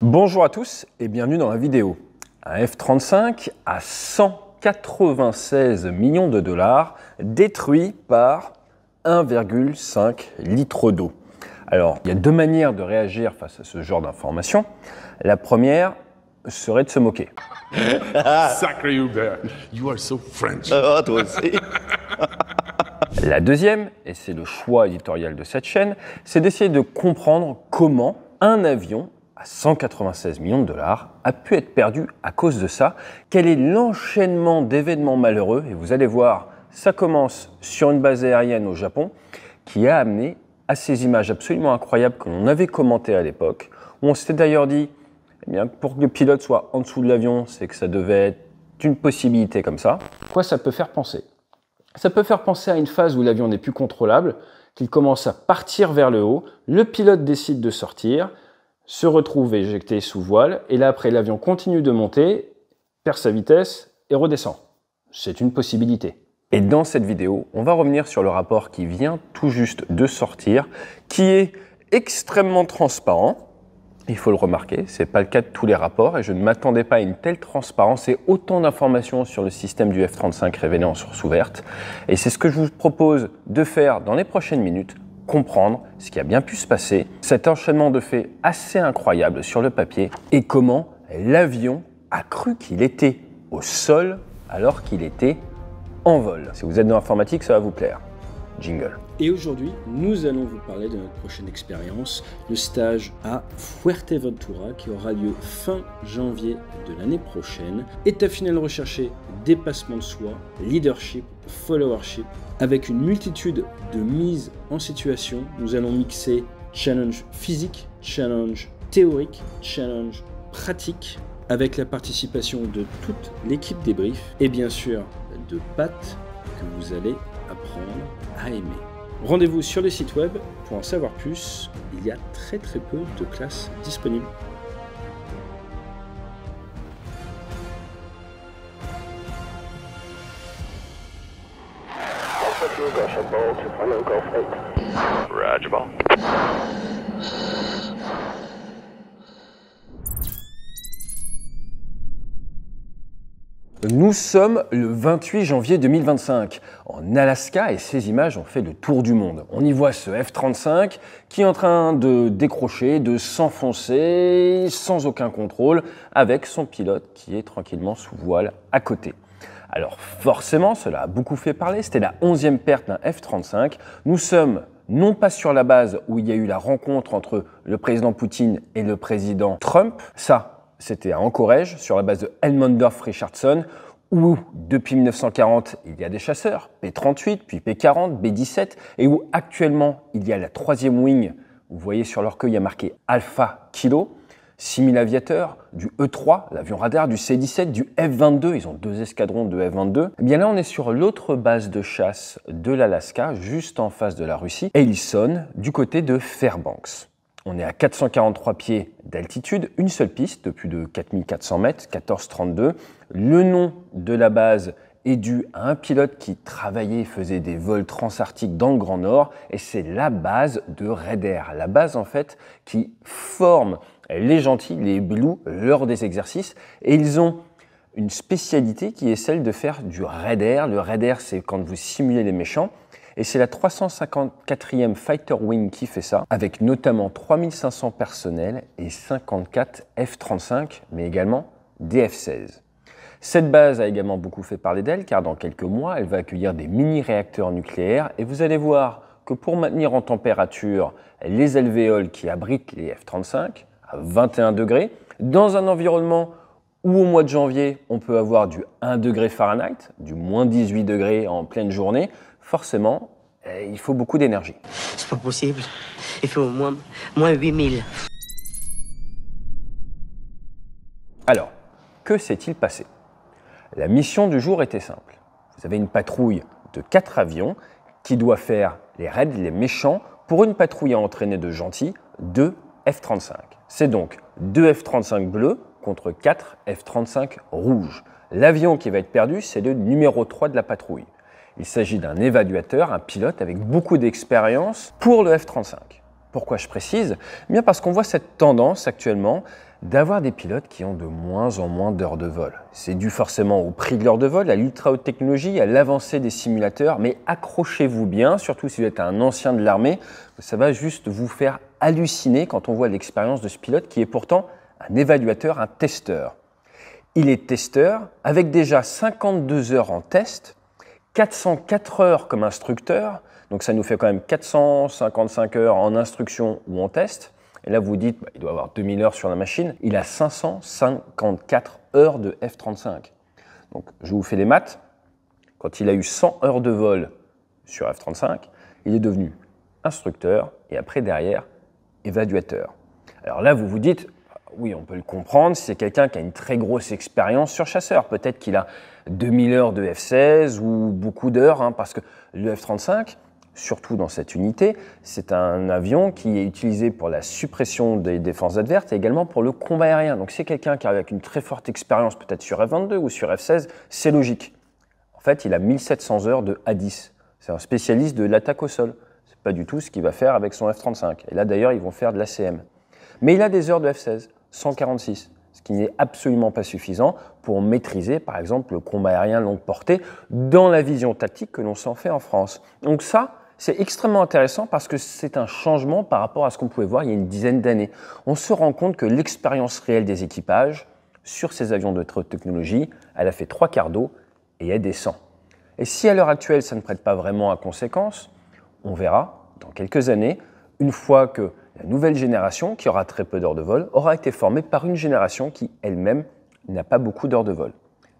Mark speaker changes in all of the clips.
Speaker 1: Bonjour à tous et bienvenue dans la vidéo. Un F-35 à 196 millions de dollars détruit par 1,5 litre d'eau. Alors, il y a deux manières de réagir face à ce genre d'informations. La première serait de se moquer.
Speaker 2: Sacré Hubert, you are so French.
Speaker 3: Oh, toi aussi.
Speaker 1: La deuxième, et c'est le choix éditorial de cette chaîne, c'est d'essayer de comprendre comment un avion à 196 millions de dollars a pu être perdu à cause de ça. Quel est l'enchaînement d'événements malheureux? Et vous allez voir, ça commence sur une base aérienne au Japon qui a amené à ces images absolument incroyables que l'on avait commentées à l'époque, où on s'était d'ailleurs dit, eh bien, pour que le pilote soit en dessous de l'avion, c'est que ça devait être une possibilité comme ça. Quoi ça peut faire penser? Ça peut faire penser à une phase où l'avion n'est plus contrôlable, qu'il commence à partir vers le haut, le pilote décide de sortir, se retrouve éjecté sous voile, et là après l'avion continue de monter, perd sa vitesse et redescend. C'est une possibilité. Et dans cette vidéo, on va revenir sur le rapport qui vient tout juste de sortir, qui est extrêmement transparent. Il faut le remarquer, ce n'est pas le cas de tous les rapports et je ne m'attendais pas à une telle transparence et autant d'informations sur le système du F-35 révélé en source ouverte. Et c'est ce que je vous propose de faire dans les prochaines minutes, comprendre ce qui a bien pu se passer, cet enchaînement de faits assez incroyable sur le papier et comment l'avion a cru qu'il était au sol alors qu'il était en vol. Si vous êtes dans l'informatique, ça va vous plaire. Jingle.
Speaker 4: Et aujourd'hui, nous allons vous parler de notre prochaine expérience, le stage à Fuerteventura qui aura lieu fin janvier de l'année prochaine. Étape finale recherchée, dépassement de soi, leadership, followership. Avec une multitude de mises en situation, nous allons mixer challenge physique, challenge théorique, challenge pratique, avec la participation de toute l'équipe débrief et bien sûr de Pat que vous allez apprendre à aimer. Rendez-vous sur le site web pour en savoir plus. Il y a très peu de classes disponibles.
Speaker 3: Roger, ball.
Speaker 1: Nous sommes le 28 janvier 2025 en Alaska et ces images ont fait le tour du monde. On y voit ce F-35 qui est en train de décrocher, de s'enfoncer sans aucun contrôle avec son pilote qui est tranquillement sous voile à côté. Alors forcément, cela a beaucoup fait parler, c'était la 11e perte d'un F-35. Nous sommes non pas sur la base où il y a eu la rencontre entre le président Poutine et le président Trump, ça c'était à Anchorage, sur la base de Elmendorf-Richardson, où depuis 1940, il y a des chasseurs, P-38, puis P-40, B-17, et où actuellement, il y a la 3e wing, vous voyez sur leur queue, il y a marqué Alpha Kilo, 6000 aviateurs, du E-3, l'avion radar, du C-17, du F-22, ils ont 2 escadrons de F-22. Et bien là, on est sur l'autre base de chasse de l'Alaska, juste en face de la Russie, Ellison, du côté de Fairbanks. On est à 443 pieds d'altitude, une seule piste de plus de 4400 mètres, 1432. Le nom de la base est dû à un pilote qui travaillait et faisait des vols transarctiques dans le Grand Nord et c'est la base de Red Air. La base en fait qui forme les gentils, les blues lors des exercices et ils ont une spécialité qui est celle de faire du Red Air. Le Red Air c'est quand vous simulez les méchants. Et c'est la 354e Fighter Wing qui fait ça, avec notamment 3500 personnels et 54 F-35, mais également des F-16. Cette base a également beaucoup fait parler d'elle, car dans quelques mois, elle va accueillir des mini-réacteurs nucléaires, et vous allez voir que pour maintenir en température les alvéoles qui abritent les F-35 à 21 degrés, dans un environnement où au mois de janvier, on peut avoir du 1 degré Fahrenheit, du moins 18 degrés en pleine journée, forcément, il faut beaucoup d'énergie.
Speaker 5: C'est pas possible. Il fait au moins 8000.
Speaker 1: Alors, que s'est-il passé? La mission du jour était simple. Vous avez une patrouille de 4 avions qui doit faire les raids, les méchants, pour une patrouille à entraîner de gentils, 2 F-35. C'est donc 2 F-35 bleus contre 4 F-35 rouges. L'avion qui va être perdu, c'est le numéro 3 de la patrouille. Il s'agit d'un évaluateur, un pilote avec beaucoup d'expérience pour le F-35. Pourquoi je précise? Eh bien parce qu'on voit cette tendance actuellement d'avoir des pilotes qui ont de moins en moins d'heures de vol. C'est dû forcément au prix de l'heure de vol, à l'ultra haute technologie, à l'avancée des simulateurs, mais accrochez-vous bien, surtout si vous êtes un ancien de l'armée, ça va juste vous faire halluciner quand on voit l'expérience de ce pilote qui est pourtant un évaluateur, un testeur. Il est testeur avec déjà 52 heures en test, 404 heures comme instructeur, donc ça nous fait quand même 455 heures en instruction ou en test. Et là, vous vous dites, il doit avoir 2000 heures sur la machine. Il a 554 heures de F-35. Donc, je vous fais les maths. Quand il a eu 100 heures de vol sur F-35, il est devenu instructeur et après, derrière, évaluateur. Alors là, vous vous dites, oui, on peut le comprendre, c'est quelqu'un qui a une très grosse expérience sur chasseur. Peut-être qu'il a 2000 heures de F-16 ou beaucoup d'heures, parce que le F-35, surtout dans cette unité, c'est un avion qui est utilisé pour la suppression des défenses adverses et également pour le combat aérien. Donc c'est quelqu'un qui arrive avec une très forte expérience peut-être sur F-22 ou sur F-16, c'est logique. En fait, il a 1700 heures de A-10. C'est un spécialiste de l'attaque au sol. C'est pas du tout ce qu'il va faire avec son F-35. Et là d'ailleurs, ils vont faire de l'ACM. Mais il a des heures de F-16, 146, ce qui n'est absolument pas suffisant pour maîtriser par exemple le combat aérien longue portée dans la vision tactique que l'on s'en fait en France. Donc ça, c'est extrêmement intéressant parce que c'est un changement par rapport à ce qu'on pouvait voir il y a une dizaine d'années. On se rend compte que l'expérience réelle des équipages sur ces avions de très haute technologie, elle a fait 3/4 d'eau et elle descend. Et si à l'heure actuelle, ça ne prête pas vraiment à conséquence, on verra dans quelques années, une fois que la nouvelle génération, qui aura très peu d'heures de vol, aura été formée par une génération qui elle-même n'a pas beaucoup d'heures de vol.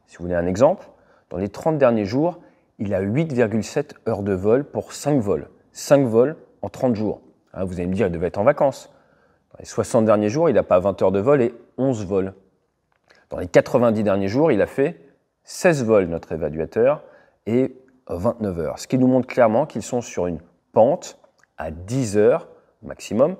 Speaker 1: Si vous voulez un exemple, dans les 30 derniers jours, il a 8,7 heures de vol pour 5 vols. 5 vols en 30 jours. Vous allez me dire, il devait être en vacances. Dans les 60 derniers jours, il n'a pas 20 heures de vol et 11 vols. Dans les 90 derniers jours, il a fait 16 vols, notre évaluateur, et 29 heures. Ce qui nous montre clairement qu'ils sont sur une pente à 10 heures maximum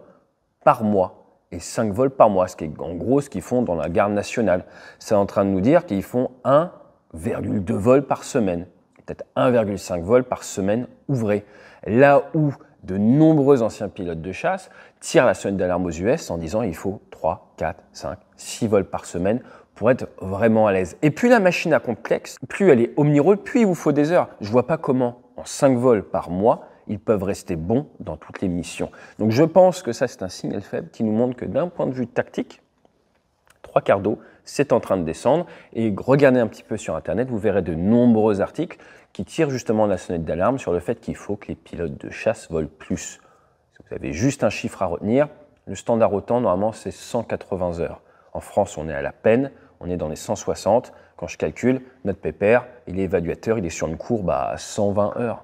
Speaker 1: par mois. Et 5 vols par mois, ce qui est en gros ce qu'ils font dans la garde nationale. C'est en train de nous dire qu'ils font 1,2 vols par semaine. Peut-être 1,5 vol par semaine ouvrée. Là où de nombreux anciens pilotes de chasse tirent la sonnette d'alarme aux US en disant il faut 3, 4, 5, 6 vols par semaine pour être vraiment à l'aise. Et plus la machine est complexe, plus elle est omnirôle, plus il vous faut des heures. Je ne vois pas comment, en 5 vols par mois, ils peuvent rester bons dans toutes les missions. Donc je pense que ça, c'est un signal faible qui nous montre que d'un point de vue tactique, 3/4 d'eau, c'est en train de descendre. Et regardez un petit peu sur Internet, vous verrez de nombreux articles qui tirent justement la sonnette d'alarme sur le fait qu'il faut que les pilotes de chasse volent plus. Si vous avez juste un chiffre à retenir, le standard au temps, normalement, c'est 180 heures. En France, on est à la peine, on est dans les 160. Quand je calcule, notre pépère, il est évaluateur, il est sur une courbe à 120 heures.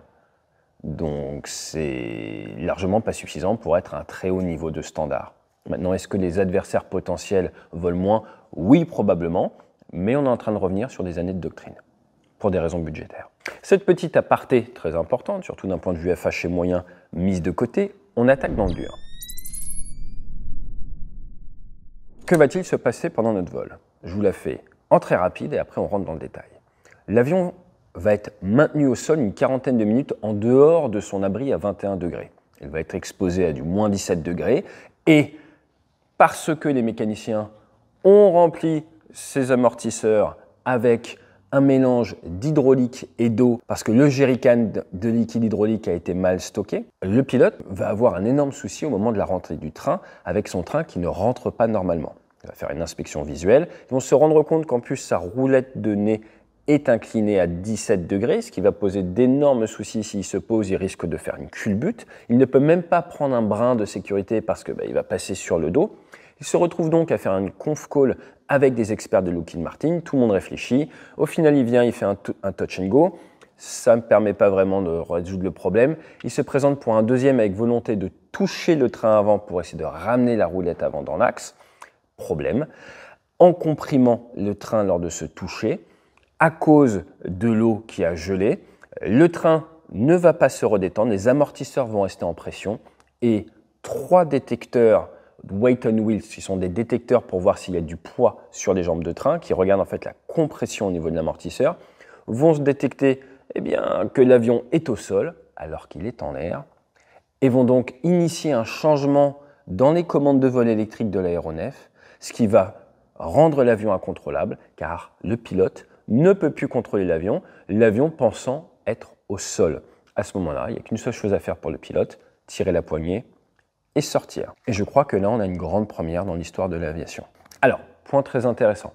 Speaker 1: Donc, c'est largement pas suffisant pour être à un très haut niveau de standard. Maintenant, est-ce que les adversaires potentiels volent moins? Oui, probablement, mais on est en train de revenir sur des années de doctrine, pour des raisons budgétaires. Cette petite aparté très importante, surtout d'un point de vue FH et moyen, mise de côté, on attaque dans le dur. Que va-t-il se passer pendant notre vol? Je vous la fais en très rapide et après on rentre dans le détail. L'avion va être maintenu au sol une quarantaine de minutes en dehors de son abri à 21 degrés. Il va être exposé à du moins 17 degrés et parce que les mécaniciens ont rempli ces amortisseurs avec un mélange d'hydraulique et d'eau, parce que le jerrycan de liquide hydraulique a été mal stocké, le pilote va avoir un énorme souci au moment de la rentrée du train avec son train qui ne rentre pas normalement. Il va faire une inspection visuelle. Ils vont se rendre compte qu'en plus sa roulette de nez est inclinée à 17 degrés, ce qui va poser d'énormes soucis. S'il se pose, il risque de faire une culbute. Il ne peut même pas prendre un brin de sécurité parce que il va passer sur le dos. Il se retrouve donc à faire une conf call avec des experts de Lockheed Martin. Tout le monde réfléchit. Au final, il vient, il fait un touch and go. Ça ne permet pas vraiment de résoudre le problème. Il se présente pour un deuxième avec volonté de toucher le train avant pour essayer de ramener la roulette avant dans l'axe. Problème. En comprimant le train lors de ce toucher, à cause de l'eau qui a gelé, le train ne va pas se redétendre, les amortisseurs vont rester en pression et 3 détecteurs weight on wheels, qui sont des détecteurs pour voir s'il y a du poids sur les jambes de train, qui regardent en fait la compression au niveau de l'amortisseur, vont se détecter que l'avion est au sol alors qu'il est en l'air et vont donc initier un changement dans les commandes de vol électrique de l'aéronef. ce qui va rendre l'avion incontrôlable, car le pilote ne peut plus contrôler l'avion pensant être au sol. À ce moment-là, il n'y a qu'une seule chose à faire pour le pilote, tirer la poignée et sortir. Et je crois que là, on a une grande première dans l'histoire de l'aviation. Alors, point très intéressant.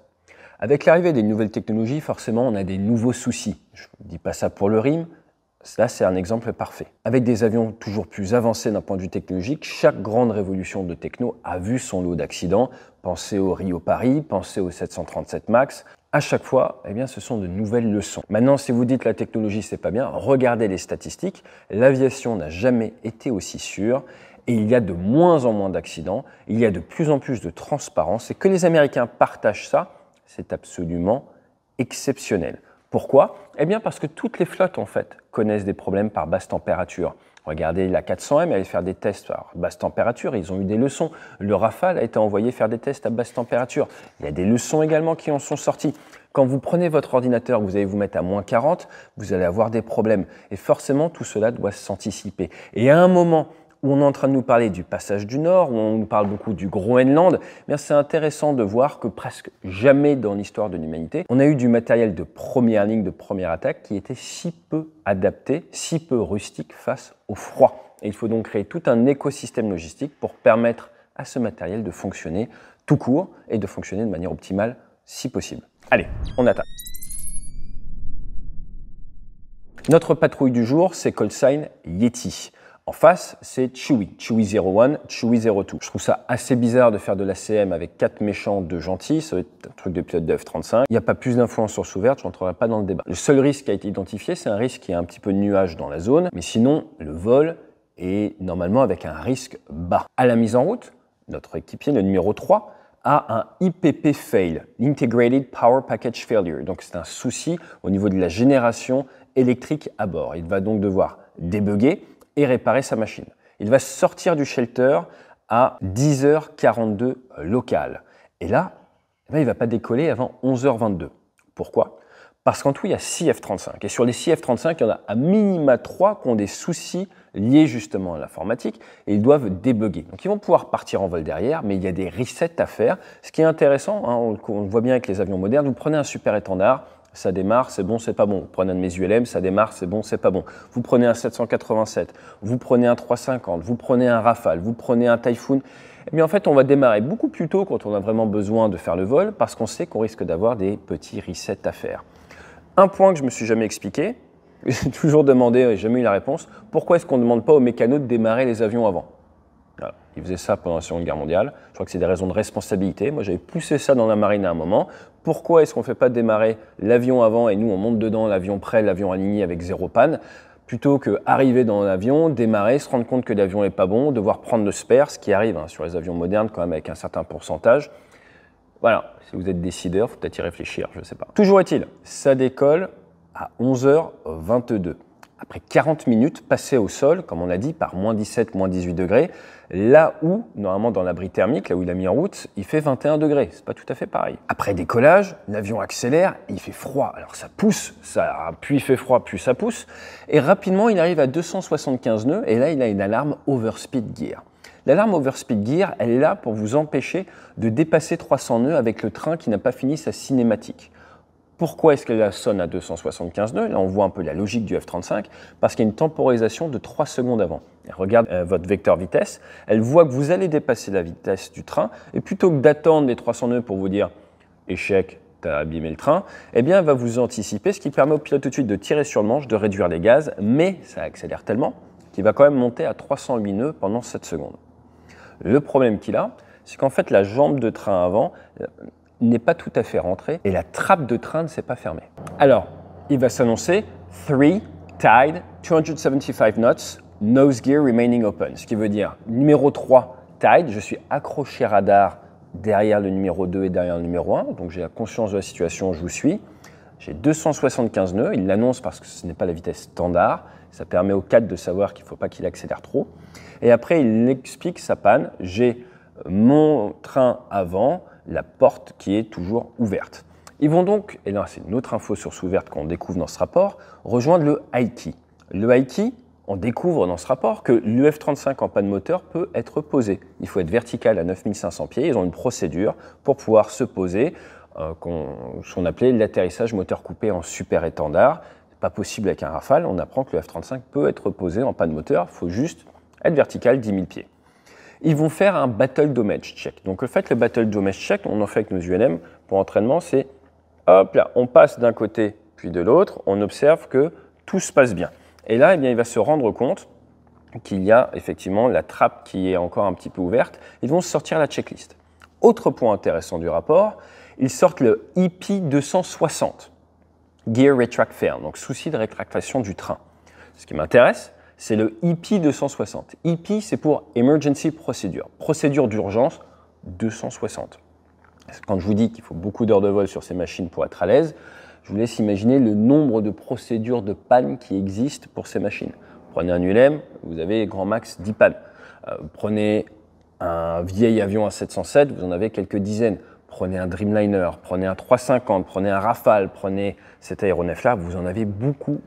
Speaker 1: Avec l'arrivée des nouvelles technologies, forcément, on a des nouveaux soucis. Je ne dis pas ça pour le rime, là, c'est un exemple parfait. Avec des avions toujours plus avancés d'un point de vue technologique, chaque grande révolution de techno a vu son lot d'accidents. Pensez au Rio-Paris, pensez au 737 MAX. À chaque fois, eh bien, ce sont de nouvelles leçons. Maintenant, si vous dites la technologie, c'est pas bien, regardez les statistiques. L'aviation n'a jamais été aussi sûre et il y a de moins en moins d'accidents. Il y a de plus en plus de transparence et que les Américains partagent ça, c'est absolument exceptionnel. Pourquoi? Eh bien parce que toutes les flottes en fait connaissent des problèmes par basse température. Regardez la 400M, elle allait faire des tests à basse température, ils ont eu des leçons. Le Rafale a été envoyé faire des tests à basse température. Il y a des leçons également qui en sont sorties. Quand vous prenez votre ordinateur, vous allez vous mettre à moins 40, vous allez avoir des problèmes. Et forcément, tout cela doit s'anticiper. Et à un moment où on est en train de nous parler du passage du Nord, où on nous parle beaucoup du Groenland, c'est intéressant de voir que presque jamais dans l'histoire de l'humanité, on a eu du matériel de première ligne, de première attaque, qui était si peu adapté, si peu rustique face au froid. Et il faut donc créer tout un écosystème logistique pour permettre à ce matériel de fonctionner tout court et de fonctionner de manière optimale si possible. Allez, on attaque. Notre patrouille du jour, c'est callsign Yeti. En face, c'est Chewie 01, Chewie 02. Je trouve ça assez bizarre de faire de l'ACM avec 4 méchants, 2 gentils. Ça va être un truc de pilote de F-35. Il n'y a pas plus d'infos en source ouverte, je n'entrerai pas dans le débat. Le seul risque qui a été identifié, c'est un risque qui a un petit peu de nuages dans la zone. Mais sinon, le vol est normalement avec un risque bas. À la mise en route, notre équipier, le numéro 3, a un IPP fail, Integrated Power Package Failure. Donc c'est un souci au niveau de la génération électrique à bord. Il va donc devoir débugger et réparer sa machine. Il va sortir du shelter à 10h42 local. Et là, il ne va pas décoller avant 11h22. Pourquoi? Parce qu'en tout, il y a 6 F-35. Et sur les 6 F-35, il y en a à minima 3 qui ont des soucis liés justement à l'informatique et ils doivent débugger. Donc ils vont pouvoir partir en vol derrière, mais il y a des resets à faire. Ce qui est intéressant, on le voit bien avec les avions modernes, vous prenez un super étendard, ça démarre, c'est bon, c'est pas bon. Vous prenez un de mes ULM, ça démarre, c'est bon, c'est pas bon. Vous prenez un 787, vous prenez un 350, vous prenez un Rafale, vous prenez un Typhoon. Eh bien, en fait, on va démarrer beaucoup plus tôt quand on a vraiment besoin de faire le vol parce qu'on sait qu'on risque d'avoir des petits resets à faire. Un point que je me suis jamais expliqué, j'ai toujours demandé et jamais eu la réponse, pourquoi est-ce qu'on ne demande pas aux mécanos de démarrer les avions avant? Voilà. Ils faisaient ça pendant la Seconde Guerre mondiale. Je crois que c'est des raisons de responsabilité. Moi, j'avais poussé ça dans la marine à un moment. Pourquoi est-ce qu'on ne fait pas démarrer l'avion avant et nous, on monte dedans, l'avion prêt, l'avion aligné avec 0 panne, plutôt qu'arriver dans l'avion, démarrer, se rendre compte que l'avion n'est pas bon, devoir prendre le spare, ce qui arrive sur les avions modernes quand même avec un certain pourcentage. Voilà, si vous êtes décideur, il faut peut-être y réfléchir, je ne sais pas. Toujours est-il, ça décolle à 11h22. Après 40 minutes passées au sol, comme on l'a dit, par moins 17, moins 18 degrés, là où, normalement dans l'abri thermique, là où il a mis en route, il fait 21 degrés. C'est pas tout à fait pareil. Après décollage, l'avion accélère et il fait froid. Alors ça pousse, puis il fait froid, puis ça pousse. Et rapidement, il arrive à 275 nœuds et là, il a une alarme Overspeed Gear. L'alarme Overspeed Gear, elle est là pour vous empêcher de dépasser 300 nœuds avec le train qui n'a pas fini sa cinématique. Pourquoi est-ce qu'elle sonne à 275 nœuds? Là, on voit un peu la logique du F-35, parce qu'il y a une temporisation de 3 secondes avant. Elle regarde votre vecteur vitesse, elle voit que vous allez dépasser la vitesse du train, et plutôt que d'attendre les 300 nœuds pour vous dire « échec, t'as abîmé le train », eh bien, elle va vous anticiper, ce qui permet au pilote tout de suite de tirer sur le manche, de réduire les gaz, mais ça accélère tellement qu'il va quand même monter à 308 nœuds pendant 7 secondes. Le problème qu'il a, c'est qu'en fait, la jambe de train avant n'est pas tout à fait rentrée et la trappe de train ne s'est pas fermée. Alors, il va s'annoncer 3 Tide 275 knots, nose gear remaining open, ce qui veut dire numéro 3 Tide, je suis accroché radar derrière le numéro 2 et derrière le numéro 1, donc j'ai la conscience de la situation, je vous suis. J'ai 275 nœuds, il l'annonce parce que ce n'est pas la vitesse standard, ça permet au 4 de savoir qu'il ne faut pas qu'il accélère trop. Et après, il explique sa panne, j'ai mon train avant, la porte qui est toujours ouverte. Ils vont donc, et là c'est une autre info source ouverte qu'on découvre dans ce rapport, rejoindre le high key. Le high key, on découvre dans ce rapport que l'UF-35 en panne moteur peut être posé. Il faut être vertical à 9500 pieds. Ils ont une procédure pour pouvoir se poser, ce qu'on appelait l'atterrissage moteur coupé en super étendard. Ce n'est pas possible avec un Rafale. On apprend que le F-35 peut être posé en panne moteur. Il faut juste être vertical 10 000 pieds. Ils vont faire un Battle Damage Check. Donc le fait, le Battle Damage Check, on en fait avec nos ULM pour entraînement, c'est hop là, on passe d'un côté puis de l'autre, on observe que tout se passe bien. Et là, eh bien, il va se rendre compte qu'il y a effectivement la trappe qui est encore un petit peu ouverte. Ils vont sortir la checklist. Autre point intéressant du rapport, ils sortent le EP 260, Gear Retract Fail, donc souci de rétractation du train. Ce qui m'intéresse, c'est le EP 260. EP, c'est pour Emergency Procedure, procédure d'urgence 260. Quand je vous dis qu'il faut beaucoup d'heures de vol sur ces machines pour être à l'aise, je vous laisse imaginer le nombre de procédures de panne qui existent pour ces machines. Prenez un ULM, vous avez grand max 10 pannes. Prenez un vieil avion A707, vous en avez quelques dizaines. Prenez un Dreamliner, prenez un 350, prenez un Rafale, prenez cet aéronef-là, vous en avez beaucoup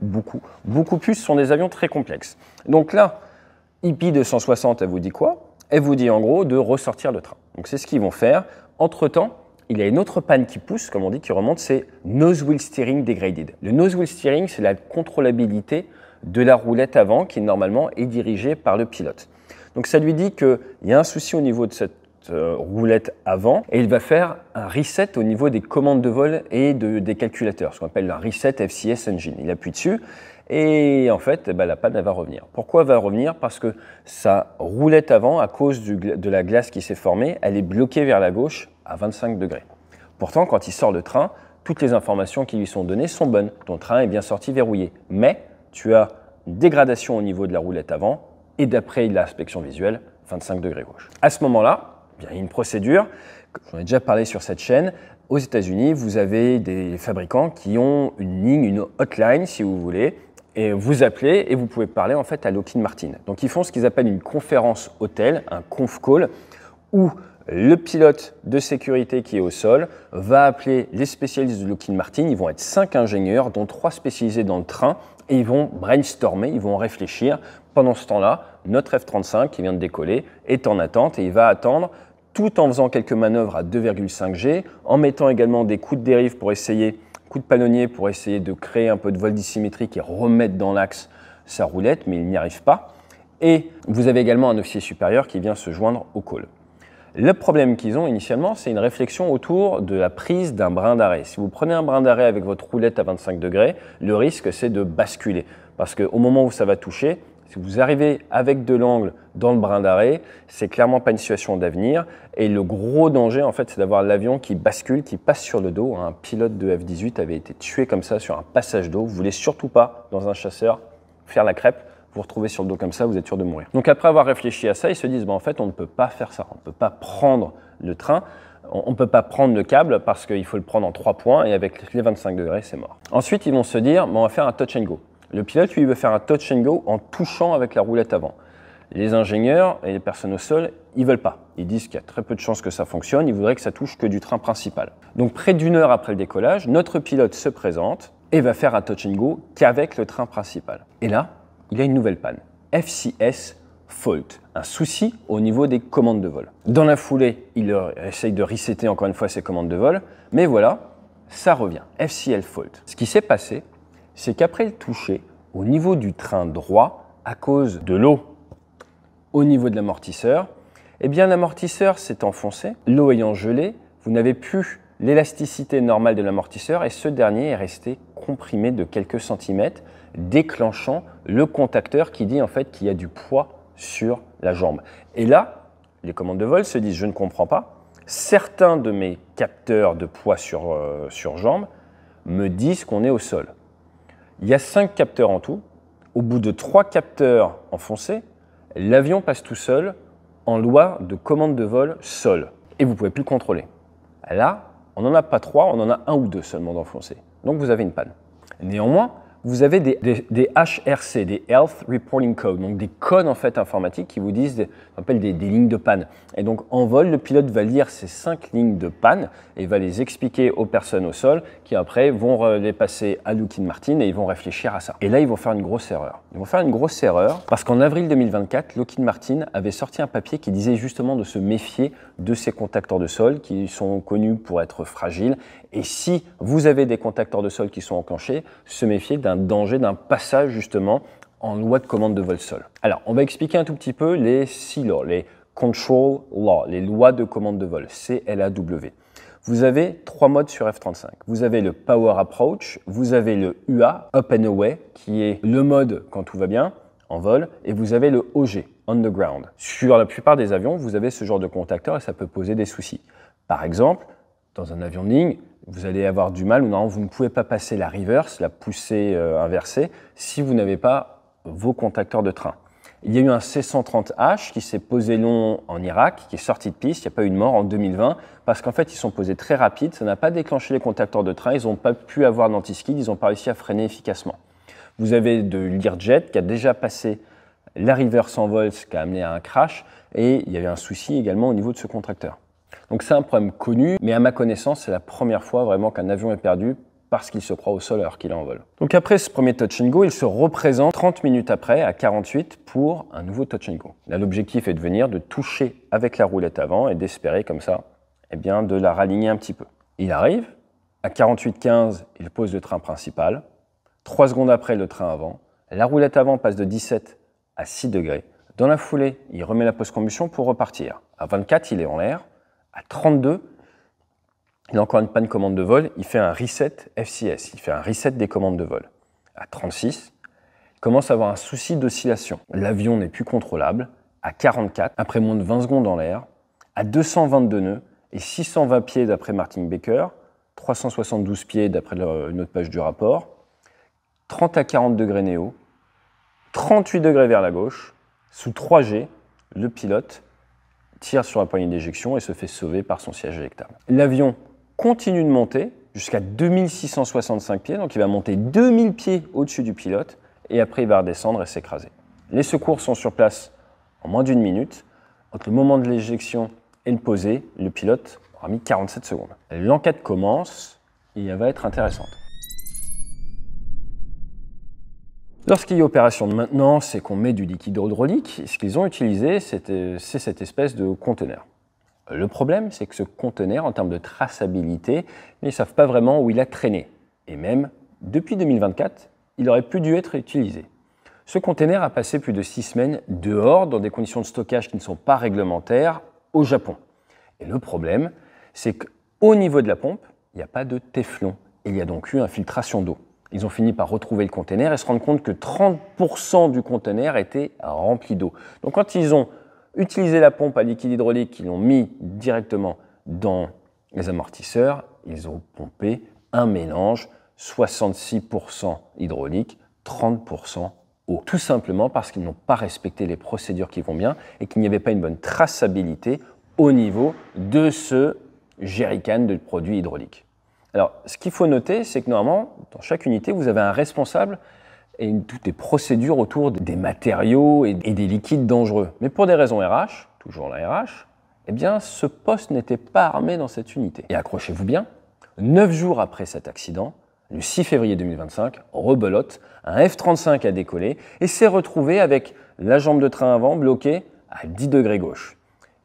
Speaker 1: plus. Ce sont des avions très complexes. Donc là, EP 260, elle vous dit quoi? Elle vous dit en gros de ressortir le train. Donc c'est ce qu'ils vont faire. Entre-temps, il y a une autre panne qui pousse, comme on dit, qui remonte, c'est Nose Wheel Steering Degraded. Le Nose Wheel Steering, c'est la contrôlabilité de la roulette avant qui, normalement, est dirigée par le pilote. Donc ça lui dit qu'il y a un souci au niveau de cette roulette avant et il va faire un reset au niveau des commandes de vol et des calculateurs, ce qu'on appelle un reset FCS Engine. Il appuie dessus et en fait, la panne elle va revenir. Pourquoi elle va revenir? Parce que sa roulette avant, à cause de la glace qui s'est formée, elle est bloquée vers la gauche à 25 degrés. Pourtant, quand il sort le train, toutes les informations qui lui sont données sont bonnes. Ton train est bien sorti verrouillé, mais tu as une dégradation au niveau de la roulette avant et d'après l'inspection visuelle, 25 degrés gauche. À ce moment-là, il y a une procédure, j'en ai déjà parlé sur cette chaîne. Aux États-Unis, vous avez des fabricants qui ont une ligne, une hotline, si vous voulez, et vous appelez et vous pouvez parler en fait à Lockheed Martin. Donc ils font ce qu'ils appellent une conférence hôtel, un conf call, où le pilote de sécurité qui est au sol va appeler les spécialistes de Lockheed Martin. Ils vont être 5 ingénieurs, dont 3 spécialisés dans le train, et ils vont brainstormer, ils vont réfléchir. Pendant ce temps-là, notre F-35 qui vient de décoller est en attente et il va attendre tout en faisant quelques manœuvres à 2,5 G, en mettant également des coups de dérive pour essayer, coups de palonnier pour essayer de créer un peu de vol dissymétrique et remettre dans l'axe sa roulette, mais il n'y arrive pas. Et vous avez également un officier supérieur qui vient se joindre au call. Le problème qu'ils ont initialement, c'est une réflexion autour de la prise d'un brin d'arrêt. Si vous prenez un brin d'arrêt avec votre roulette à 25 degrés, le risque c'est de basculer. Parce qu'au moment où ça va toucher, si vous arrivez avec de l'angle dans le brin d'arrêt, c'est clairement pas une situation d'avenir. Et le gros danger, en fait, c'est d'avoir l'avion qui bascule, qui passe sur le dos. Un pilote de F-18 avait été tué comme ça sur un passage d'eau. Vous ne voulez surtout pas, dans un chasseur, faire la crêpe. Vous vous retrouvez sur le dos comme ça, vous êtes sûr de mourir. Donc après avoir réfléchi à ça, ils se disent, en fait, on ne peut pas faire ça. On ne peut pas prendre le train. On ne peut pas prendre le câble parce qu'il faut le prendre en 3 points et avec les 25 degrés, c'est mort. Ensuite, ils vont se dire, on va faire un touch and go. Le pilote, lui, veut faire un touch and go en touchant avec la roulette avant. Les ingénieurs et les personnes au sol, ils ne veulent pas. Ils disent qu'il y a très peu de chances que ça fonctionne. Ils voudraient que ça touche que du train principal. Donc, près d'1 heure après le décollage, notre pilote se présente et va faire un touch and go qu'avec le train principal. Et là, il y a une nouvelle panne. FCS fault, un souci au niveau des commandes de vol. Dans la foulée, il essaye de resetter encore une fois ses commandes de vol, mais voilà, ça revient. FCL fault. Ce qui s'est passé, c'est qu'après le toucher, au niveau du train droit, à cause de l'eau au niveau de l'amortisseur, eh bien l'amortisseur s'est enfoncé, l'eau ayant gelé, vous n'avez plus l'élasticité normale de l'amortisseur et ce dernier est resté comprimé de quelques centimètres, déclenchant le contacteur qui dit en fait qu'il y a du poids sur la jambe. Et là, les commandes de vol se disent « je ne comprends pas ». Certains de mes capteurs de poids sur jambe me disent qu'on est au sol. Il y a 5 capteurs en tout. Au bout de 3 capteurs enfoncés, l'avion passe tout seul en loi de commande de vol sol. Et vous ne pouvez plus le contrôler. Là, on n'en a pas 3, on en a 1 ou 2 seulement d'enfoncés. Donc vous avez une panne. Néanmoins, vous avez des HRC, des Health Reporting Code, donc des codes en fait informatiques qui vous disent, on appelle des lignes de panne. Et donc en vol, le pilote va lire ces 5 lignes de panne et va les expliquer aux personnes au sol qui après vont les passer à Lockheed Martin et ils vont réfléchir à ça. Et là, ils vont faire une grosse erreur. Ils vont faire une grosse erreur parce qu'en avril 2024, Lockheed Martin avait sorti un papier qui disait justement de se méfier de ces contacteurs de sol qui sont connus pour être fragiles. Et si vous avez des contacteurs de sol qui sont enclenchés, se méfier d'un danger, d'un passage justement en loi de commande de vol sol. Alors, on va expliquer un tout petit peu les CLAW, les Control Law, les lois de commande de vol, CLAW. Vous avez 3 modes sur F-35. Vous avez le Power Approach, vous avez le UA, Up and Away, qui est le mode quand tout va bien, en vol, et vous avez le OG, On the Ground. Sur la plupart des avions, vous avez ce genre de contacteur et ça peut poser des soucis. Par exemple, dans un avion de ligne, vous allez avoir du mal, ou non, vous ne pouvez pas passer la reverse, la poussée inversée, si vous n'avez pas vos contacteurs de train. Il y a eu un C-130H qui s'est posé long en Irak, qui est sorti de piste, il n'y a pas eu de mort en 2020, parce qu'en fait, ils sont posés très rapides, ça n'a pas déclenché les contacteurs de train, ils n'ont pas pu avoir d'anti-skid, ils n'ont pas réussi à freiner efficacement. Vous avez de Learjet qui a déjà passé la reverse en vol, ce qui a amené à un crash, et il y avait un souci également au niveau de ce contracteur. Donc c'est un problème connu, mais à ma connaissance, c'est la première fois vraiment qu'un avion est perdu parce qu'il se croit au sol alors qu'il est en vol. Donc après ce premier touch and go, il se représente 30 minutes après, à 48, pour un nouveau touch and go. Là, l'objectif est de venir, de toucher avec la roulette avant et d'espérer comme ça, eh bien, de la raligner un petit peu. Il arrive, à 48,15, il pose le train principal. 3 secondes après, le train avant. La roulette avant passe de 17 à 6 degrés. Dans la foulée, il remet la post-combustion pour repartir. À 24, il est en l'air. À 32, il a encore une panne commande de vol, il fait un reset FCS, il fait un reset des commandes de vol. À 36, il commence à avoir un souci d'oscillation. L'avion n'est plus contrôlable. À 44, après moins de 20 secondes en l'air, à 222 nœuds et 620 pieds d'après Martin Baker, 372 pieds d'après une autre page du rapport, 30 à 40 degrés néo, 38 degrés vers la gauche, sous 3G, le pilote tire sur la poignée d'éjection et se fait sauver par son siège éjectable. L'avion continue de monter jusqu'à 2665 pieds, donc il va monter 2000 pieds au-dessus du pilote et après il va redescendre et s'écraser. Les secours sont sur place en moins d'1 minute. Entre le moment de l'éjection et le posé, le pilote aura mis 47 secondes. L'enquête commence et elle va être intéressante. Lorsqu'il y a opération de maintenance, c'est qu'on met du liquide hydraulique. Ce qu'ils ont utilisé, c'est cette espèce de conteneur. Le problème, c'est que ce conteneur, en termes de traçabilité, ils ne savent pas vraiment où il a traîné. Et même, depuis 2024, il aurait pu dû être utilisé. Ce conteneur a passé plus de 6 semaines dehors, dans des conditions de stockage qui ne sont pas réglementaires, au Japon. Et le problème, c'est qu'au niveau de la pompe, il n'y a pas de téflon. Il y a donc eu infiltration d'eau. Ils ont fini par retrouver le conteneur et se rendre compte que 30% du conteneur était rempli d'eau. Donc quand ils ont utilisé la pompe à liquide hydraulique, qu'ils l'ont mis directement dans les amortisseurs, ils ont pompé un mélange 66% hydraulique, 30% eau. Tout simplement parce qu'ils n'ont pas respecté les procédures qui vont bien et qu'il n'y avait pas une bonne traçabilité au niveau de ce jerrycan de produits hydrauliques. Alors, ce qu'il faut noter, c'est que normalement, dans chaque unité, vous avez un responsable et toutes les procédures autour des matériaux et des liquides dangereux. Mais pour des raisons RH, toujours la RH, eh bien, ce poste n'était pas armé dans cette unité. Et accrochez-vous bien, 9 jours après cet accident, le 6 février 2025, rebelote, un F-35 a décollé et s'est retrouvé avec la jambe de train avant bloquée à 10 degrés gauche.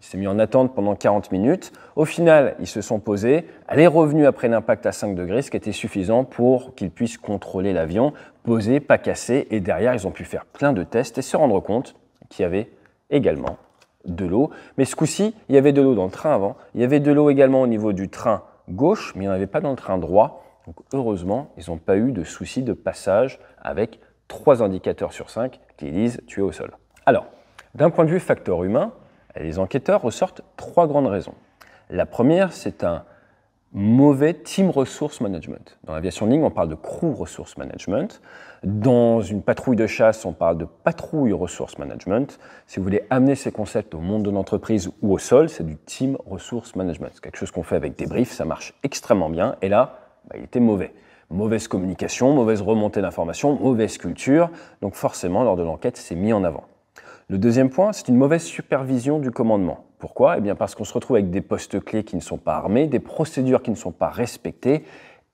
Speaker 1: Il s'est mis en attente pendant 40 minutes. Au final, ils se sont posés. Elle est revenue après l'impact à 5 degrés, ce qui était suffisant pour qu'ils puissent contrôler l'avion, poser, pas casser. Et derrière, ils ont pu faire plein de tests et se rendre compte qu'il y avait également de l'eau. Mais ce coup-ci, il y avait de l'eau dans le train avant. Il y avait de l'eau également au niveau du train gauche, mais il n'y en avait pas dans le train droit. Donc heureusement, ils n'ont pas eu de souci de passage avec 3 indicateurs sur 5 qui disent « tu es au sol ». Alors, d'un point de vue facteur humain, les enquêteurs ressortent 3 grandes raisons. La première, c'est un mauvais team resource management. Dans l'aviation de ligne, on parle de crew resource management. Dans une patrouille de chasse, on parle de patrouille resource management. Si vous voulez amener ces concepts au monde de l'entreprise ou au sol, c'est du team resource management. C'est quelque chose qu'on fait avec des briefs, ça marche extrêmement bien. Et là, il était mauvais. Mauvaise communication, mauvaise remontée d'informations, mauvaise culture, donc forcément lors de l'enquête c'est mis en avant. Le deuxième point, c'est une mauvaise supervision du commandement. Pourquoi? Eh bien parce qu'on se retrouve avec des postes clés qui ne sont pas armés, des procédures qui ne sont pas respectées,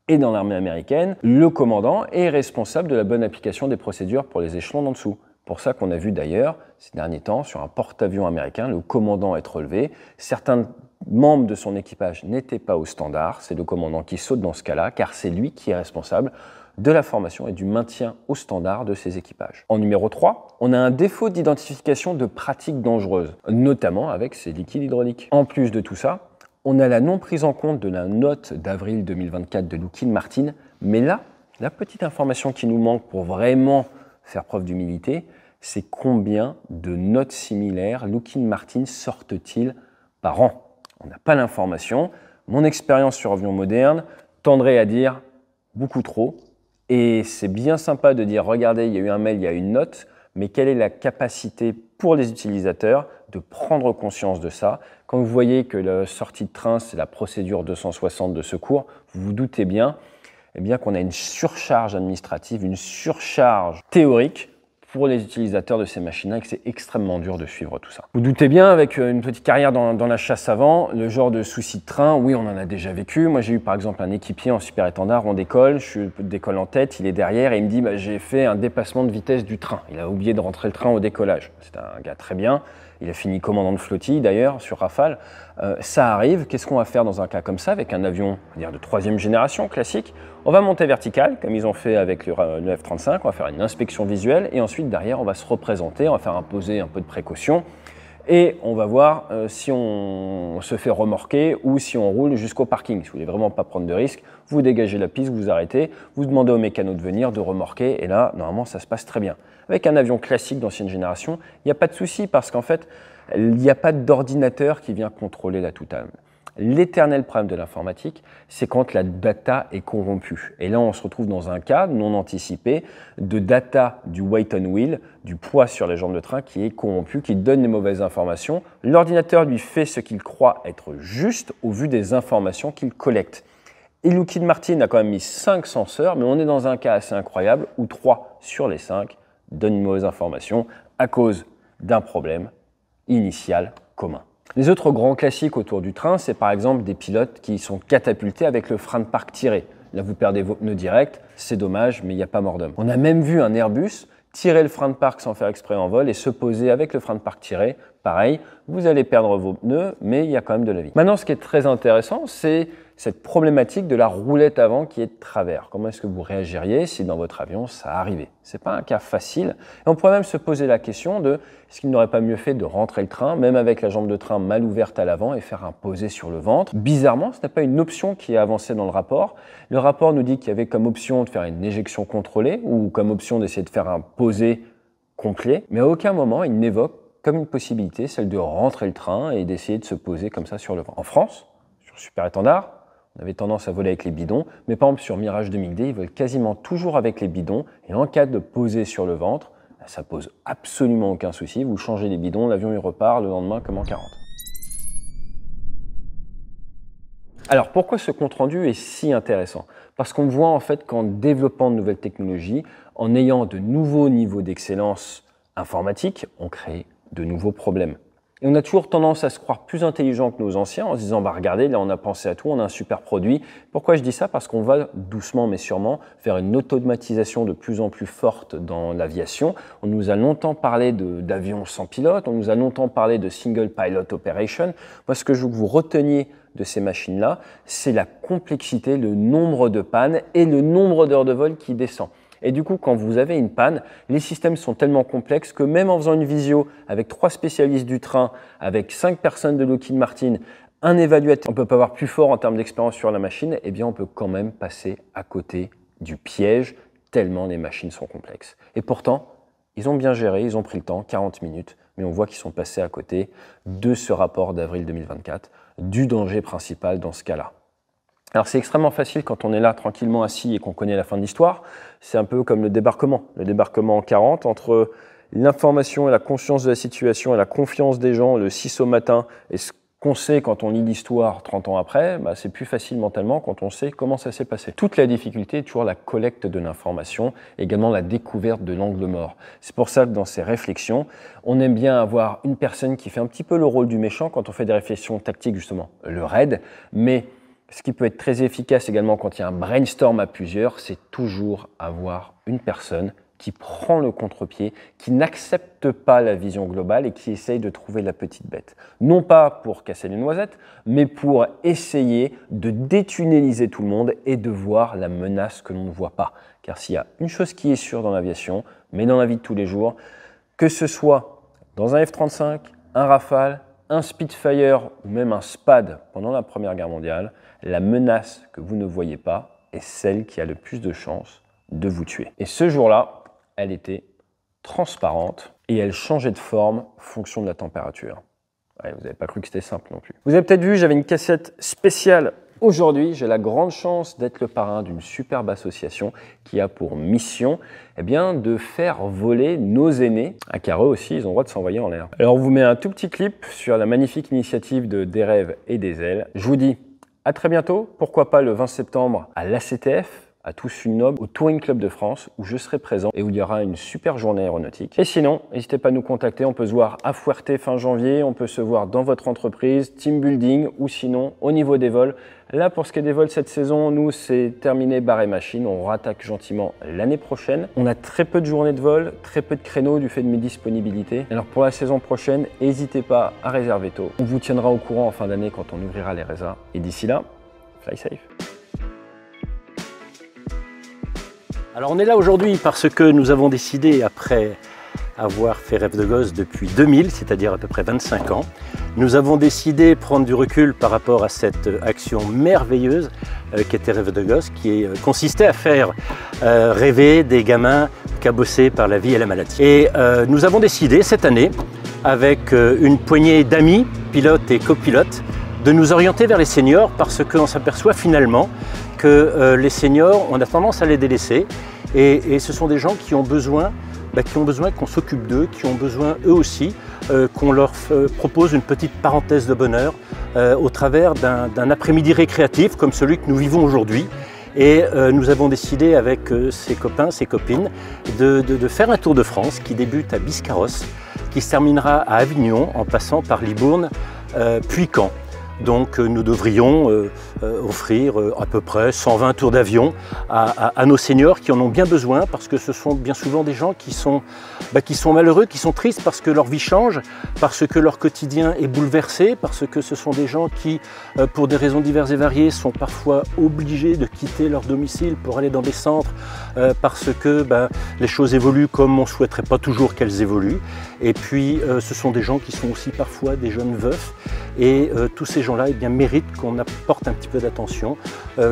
Speaker 1: et dans l'armée américaine, le commandant est responsable de la bonne application des procédures pour les échelons d'en dessous. Pour ça qu'on a vu d'ailleurs, ces derniers temps, sur un porte-avions américain, le commandant être relevé. Certains membres de son équipage n'étaient pas au standard. C'est le commandant qui saute dans ce cas-là, car c'est lui qui est responsable de la formation et du maintien au standard de ses équipages. En numéro 3, on a un défaut d'identification de pratiques dangereuses, notamment avec ces liquides hydrauliques. En plus de tout ça, on a la non prise en compte de la note d'avril 2024 de Lockheed Martin, mais là, la petite information qui nous manque pour vraiment faire preuve d'humilité, c'est combien de notes similaires Lockheed Martin sortent-ils par an? On n'a pas l'information. Mon expérience sur avions modernes tendrait à dire beaucoup trop. Et c'est bien sympa de dire, regardez, il y a eu un mail, il y a une note, mais quelle est la capacité pour les utilisateurs de prendre conscience de ça? Quand vous voyez que la sortie de train, c'est la procédure 260 de secours, vous vous doutez bien, qu'on a une surcharge administrative, une surcharge théorique pour les utilisateurs de ces machines-là et que c'est extrêmement dur de suivre tout ça. Vous doutez bien, avec une petite carrière dans la chasse avant, le genre de souci de train, oui, on en a déjà vécu. Moi, j'ai eu par exemple un équipier en super étendard, on décolle, je décolle en tête, il est derrière et il me dit j'ai fait un dépassement de vitesse du train. Il a oublié de rentrer le train au décollage. C'est un gars très bien. Il a fini commandant de flottille d'ailleurs sur Rafale. Ça arrive, qu'est-ce qu'on va faire dans un cas comme ça avec un avion on va dire, de 3e génération classique? On va monter vertical comme ils ont fait avec le F-35, on va faire une inspection visuelle et ensuite derrière on va se représenter, on va faire poser un peu de précaution et on va voir si on se fait remorquer ou si on roule jusqu'au parking. Si vous voulez vraiment pas prendre de risque, vous dégagez la piste, vous arrêtez, vous demandez au mécano de venir, de remorquer et là normalement ça se passe très bien. Avec un avion classique d'ancienne génération, il n'y a pas de souci parce qu'en fait, il n'y a pas d'ordinateur qui vient contrôler la totale. L'éternel problème de l'informatique, c'est quand la data est corrompue. Et là, on se retrouve dans un cas non anticipé de data du weight on wheel, du poids sur les jambes de train qui est corrompu, qui donne les mauvaises informations. L'ordinateur lui fait ce qu'il croit être juste au vu des informations qu'il collecte. Et Lockheed Martin a quand même mis 5 senseurs, mais on est dans un cas assez incroyable où 3 sur les 5 donnent une mauvaise information à cause d'un problème initial commun. Les autres grands classiques autour du train, c'est par exemple des pilotes qui sont catapultés avec le frein de parc tiré. Là, vous perdez vos pneus directs, c'est dommage, mais il n'y a pas mort d'homme. On a même vu un Airbus tirer le frein de parc sans faire exprès en vol et se poser avec le frein de parc tiré. Pareil, vous allez perdre vos pneus, mais il y a quand même de la vie. Maintenant, ce qui est très intéressant, c'est cette problématique de la roulette avant qui est de travers. Comment est-ce que vous réagiriez si dans votre avion ça arrivait? Ce n'est pas un cas facile. Et on pourrait même se poser la question de est-ce qu'il n'aurait pas mieux fait de rentrer le train, même avec la jambe de train mal ouverte à l'avant et faire un posé sur le ventre? Bizarrement, ce n'est pas une option qui est avancée dans le rapport. Le rapport nous dit qu'il y avait comme option de faire une éjection contrôlée ou comme option d'essayer de faire un posé complet, mais à aucun moment il n'évoque comme une possibilité celle de rentrer le train et d'essayer de se poser comme ça sur le ventre. En France, sur super étendard, on avait tendance à voler avec les bidons, mais par exemple sur Mirage 2000D, ils volent quasiment toujours avec les bidons, et en cas de poser sur le ventre, ça pose absolument aucun souci, vous changez les bidons, l'avion il repart le lendemain comme en 40. Alors pourquoi ce compte-rendu est si intéressant? Parce qu'on voit en fait qu'en développant de nouvelles technologies, en ayant de nouveaux niveaux d'excellence informatique, on crée de nouveaux problèmes. Et on a toujours tendance à se croire plus intelligent que nos anciens en se disant bah regardez, là on a pensé à tout, on a un super produit. Pourquoi je dis ça? Parce qu'on va doucement mais sûrement vers une automatisation de plus en plus forte dans l'aviation. On nous a longtemps parlé d'avions sans pilote, on nous a longtemps parlé de single pilot operation. Moi ce que je veux que vous reteniez de ces machines-là, c'est la complexité, le nombre de pannes et le nombre d'heures de vol qui descend. Et du coup, quand vous avez une panne, les systèmes sont tellement complexes que même en faisant une visio avec 3 spécialistes du train, avec 5 personnes de Lockheed Martin, un évaluateur, on ne peut pas avoir plus fort en termes d'expérience sur la machine, eh bien on peut quand même passer à côté du piège tellement les machines sont complexes. Et pourtant, ils ont bien géré, ils ont pris le temps, 40 minutes, mais on voit qu'ils sont passés à côté de ce rapport d'avril 2024, du danger principal dans ce cas-là. Alors c'est extrêmement facile quand on est là tranquillement assis et qu'on connaît la fin de l'histoire. C'est un peu comme le débarquement en 40, entre l'information et la conscience de la situation et la confiance des gens le 6 au matin et ce qu'on sait quand on lit l'histoire 30 ans après, bah, c'est plus facile mentalement quand on sait comment ça s'est passé. Toute la difficulté est toujours la collecte de l'information, également la découverte de l'angle mort. C'est pour ça que dans ces réflexions, on aime bien avoir une personne qui fait un petit peu le rôle du méchant quand on fait des réflexions tactiques, justement, le raid, mais ce qui peut être très efficace également quand il y a un brainstorm à plusieurs, c'est toujours avoir une personne qui prend le contre-pied, qui n'accepte pas la vision globale et qui essaye de trouver la petite bête. Non pas pour casser les noisettes, mais pour essayer de détunneliser tout le monde et de voir la menace que l'on ne voit pas. Car s'il y a une chose qui est sûre dans l'aviation, mais dans la vie de tous les jours, que ce soit dans un F-35, un Rafale, un Spitfire ou même un SPAD pendant la Première Guerre mondiale, la menace que vous ne voyez pas est celle qui a le plus de chances de vous tuer. Et ce jour-là, elle était transparente et elle changeait de forme en fonction de la température. Ouais, vous n'avez pas cru que c'était simple non plus. Vous avez peut-être vu, j'avais une cassette spéciale aujourd'hui. J'ai la grande chance d'être le parrain d'une superbe association qui a pour mission de faire voler nos aînés. Car eux aussi, ils ont le droit de s'envoyer en l'air. Alors on vous met un tout petit clip sur la magnifique initiative de Des rêves et des ailes. Je vous dis à très bientôt, pourquoi pas le 20 septembre à l'ACTF, à tous une noble, au Touring Club de France, où je serai présent et où il y aura une super journée aéronautique. Et sinon, n'hésitez pas à nous contacter, on peut se voir à Fuerte fin janvier, on peut se voir dans votre entreprise, team building, ou sinon au niveau des vols. Là, pour ce qui est des vols cette saison, nous, c'est terminé barre et machine, on rattaque gentiment l'année prochaine. On a très peu de journées de vol, très peu de créneaux du fait de mes disponibilités. Alors pour la saison prochaine, n'hésitez pas à réserver tôt. On vous tiendra au courant en fin d'année quand on ouvrira les résas. Et d'ici là, fly safe.
Speaker 6: Alors on est là aujourd'hui parce que nous avons décidé, après avoir fait Rêve de gosse depuis 2000, c'est-à-dire à peu près 25 ans, nous avons décidé de prendre du recul par rapport à cette action merveilleuse qu'était Rêve de gosse, qui consistait à faire rêver des gamins cabossés par la vie et la maladie. Et nous avons décidé cette année, avec une poignée d'amis, pilotes et copilotes, de nous orienter vers les seniors parce qu'on s'aperçoit finalement que les seniors, on a tendance à les délaisser et ce sont des gens qui ont besoin qu'on s'occupe d'eux, qui ont besoin eux aussi qu'on leur propose une petite parenthèse de bonheur au travers d'un après-midi récréatif comme celui que nous vivons aujourd'hui. Et nous avons décidé avec ses copains, ses copines de faire un tour de France qui débute à Biscarrosse, qui se terminera à Avignon en passant par Libourne puis Caen. Donc nous devrions offrir à peu près 120 tours d'avion à nos seniors qui en ont bien besoin parce que ce sont bien souvent des gens qui sont malheureux, qui sont tristes parce que leur vie change, parce que leur quotidien est bouleversé, parce que ce sont des gens qui, pour des raisons diverses et variées, sont parfois obligés de quitter leur domicile pour aller dans des centres parce que les choses évoluent comme on ne souhaiterait pas toujours qu'elles évoluent. Et puis ce sont des gens qui sont aussi parfois des jeunes veufs et tous ces gens-là méritent qu'on apporte un petit peu d'attention,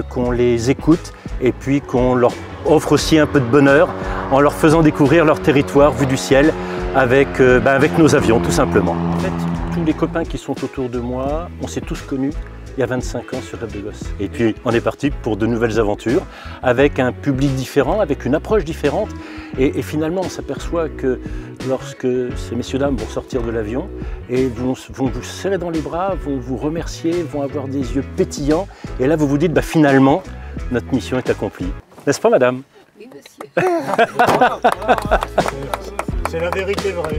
Speaker 6: qu'on les écoute et puis qu'on leur offre aussi un peu de bonheur en leur faisant découvrir leur territoire vu du ciel avec nos avions tout simplement. En fait, tous les copains qui sont autour de moi, on s'est tous connus il y a 25 ans sur Rêve de gosse. Et puis on est parti pour de nouvelles aventures avec un public différent, avec une approche différente et finalement on s'aperçoit que lorsque ces messieurs-dames vont sortir de l'avion et vont vous serrer dans les bras, vont vous remercier, vont avoir des yeux pétillants et là vous vous dites finalement notre mission est accomplie. N'est-ce pas madame?
Speaker 7: Oui monsieur. C'est la vérité vraie.